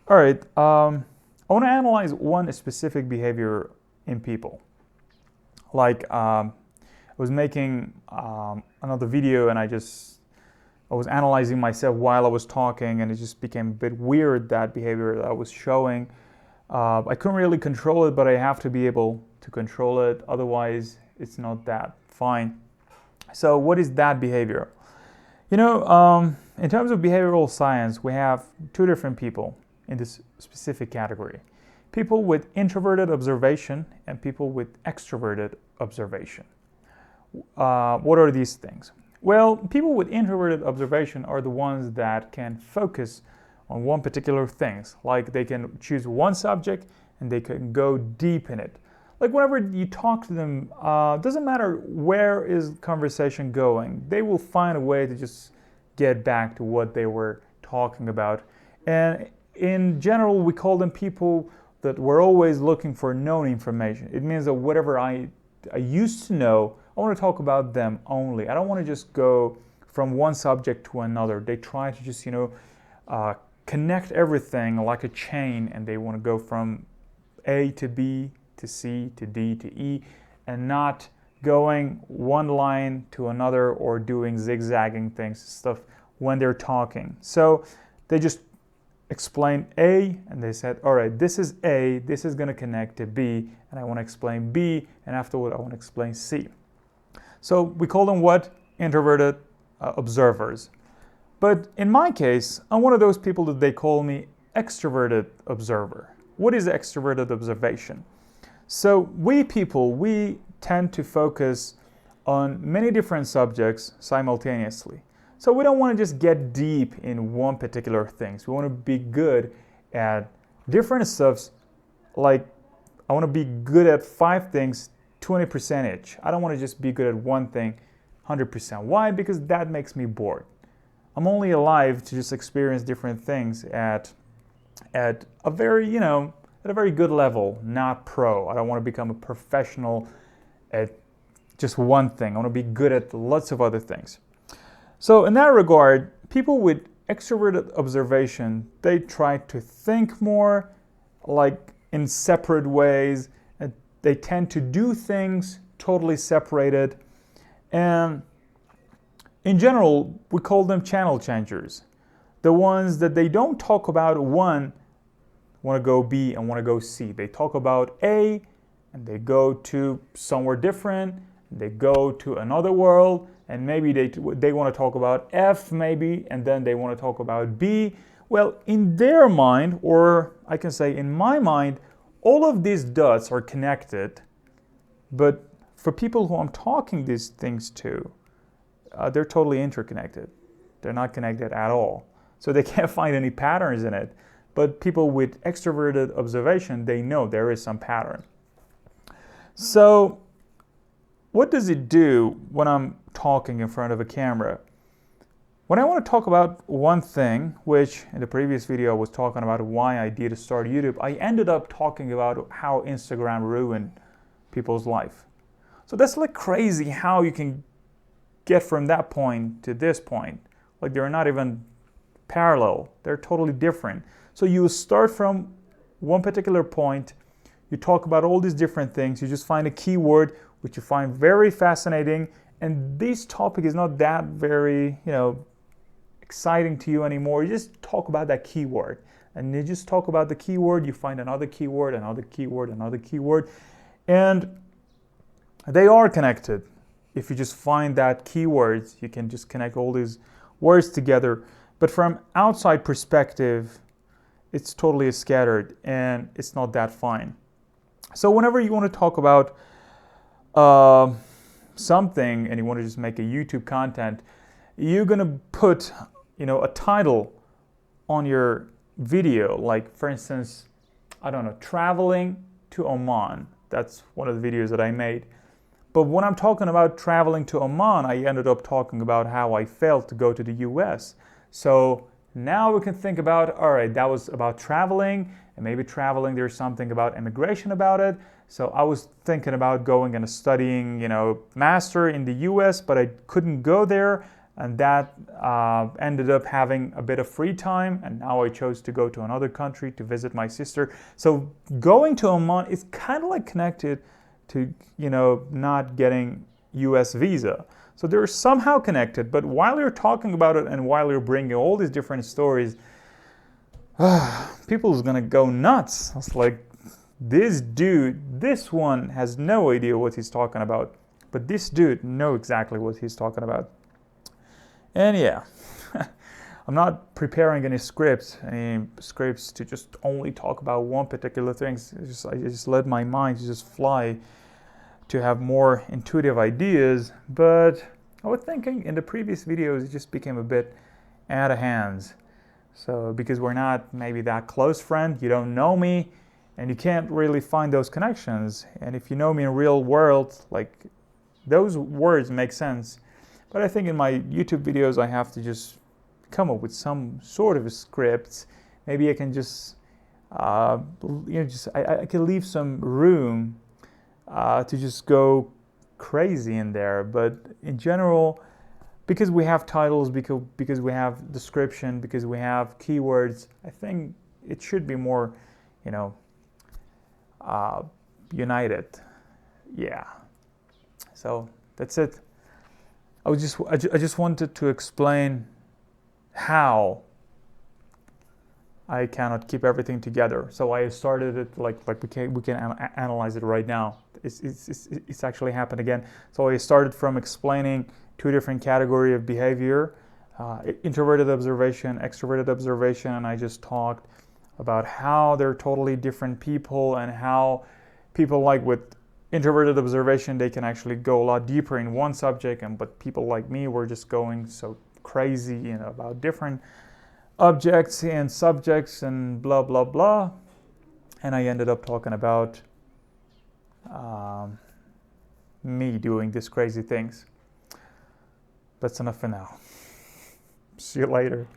All right, I want to analyze one specific behavior in people. Like, I was making another video and I was analyzing myself while I was talking, and it just became a bit weird, that behavior that I was showing. I couldn't really control it, but I have to be able to control it, otherwise it's not that fine. So what is that behavior? In terms of behavioral science, we have two different people in this specific category. People with introverted observation and people with extroverted observation. What are these things? Well, people with introverted observation are the ones that can focus on one particular thing. Like, they can choose one subject and they can go deep in it. Like, whenever you talk to them, doesn't matter where is conversation going, they will find a way to just get back to what they were talking about. And in general, we call them people that were always looking for known information. It means that whatever I used to know, I want to talk about them only. I don't want to just go from one subject to another. They try to just, connect everything like a chain, and they want to go from A to B to C to D to E, and not going one line to another or doing zigzagging things, stuff when they're talking. So they just explained A, and they said, all right, this is A, this is going to connect to B, and I want to explain B, and afterward I want to explain C. So we call them what? Introverted observers. But in my case, I'm one of those people that they call me extroverted observer. What is extroverted observation? So we people, we tend to focus on many different subjects simultaneously. So we don't want to just get deep in one particular thing. We want to be good at different stuffs. Like, I want to be good at 5 things 20% each. I don't want to just be good at one thing 100%. Why? Because that makes me bored. I'm only alive to just experience different things at a very, at a very good level, not pro. I don't want to become a professional at just one thing. I want to be good at lots of other things. So in that regard, people with extroverted observation, they try to think more, like in separate ways, and they tend to do things totally separated. And in general, we call them channel changers. The ones that they don't talk about one, want to go B and want to go C. They talk about A and they go to somewhere different. They go to another world, and maybe they want to talk about F maybe, and then they want to talk about B. Well, in their mind, or I can say in my mind, all of these dots are connected, but for people who I'm talking these things to, they're totally interconnected. They're not connected at all. So they can't find any patterns in it. But people with extroverted observation, they know there is some pattern. So what does it do when I'm talking in front of a camera? When I want to talk about one thing, which in the previous video I was talking about why I did start YouTube, I ended up talking about how Instagram ruined people's life. So that's like crazy how you can get from that point to this point. Like, they're not even parallel. They're totally different. So you start from one particular point, you talk about all these different things, you just find a keyword which you find very fascinating, and this topic is not that very, exciting to you anymore. You just talk about that keyword, and you just talk about the keyword, you find another keyword, another keyword, another keyword, and they are connected. If you just find that keywords, you can just connect all these words together. But from outside perspective, it's totally scattered and it's not that fine. So whenever you want to talk about something and you want to just make a YouTube content, you're going to put, a title on your video. Like, for instance, I don't know, traveling to Oman. That's one of the videos that I made. But when I'm talking about traveling to Oman, I ended up talking about how I failed to go to the US. So now we can think about, all right, that was about traveling, and maybe traveling, there's something about immigration about it. So I was thinking about going and studying, master in the US, but I couldn't go there. and that ended up having a bit of free time, and now I chose to go to another country to visit my sister. So going to Oman is kind of like connected to, you know, not getting US visa. So they're somehow connected, but while you're talking about it and while you're bringing all these different stories, people's gonna go nuts. It's like, this dude, this one has no idea what he's talking about, but this dude knows exactly what he's talking about. And yeah, I'm not preparing any scripts to just only talk about one particular thing. I just let my mind just fly to have more intuitive ideas. But I was thinking in the previous videos, it just became a bit out of hands. So because we're not maybe that close friend, you don't know me, and you can't really find those connections. And if you know me in real world, like, those words make sense. But I think in my YouTube videos, I have to just come up with some sort of a script. Maybe I can just, I can leave some room to just go crazy in there. But in general, because we have titles, because we have description, because we have keywords, I think it should be more, you know, united. Yeah. So that's it. I just wanted to explain how I cannot keep everything together. So I started it like we can analyze it right now. It's actually happened again. So I started from explaining two different categories of behavior, introverted observation, extroverted observation, and I just talked about how they're totally different people, and how people like with introverted observation, they can actually go a lot deeper in one subject, but people like me were just going so crazy, you know, about different objects and subjects and blah blah blah. And I ended up talking about me doing these crazy things. That's enough for now. See you later.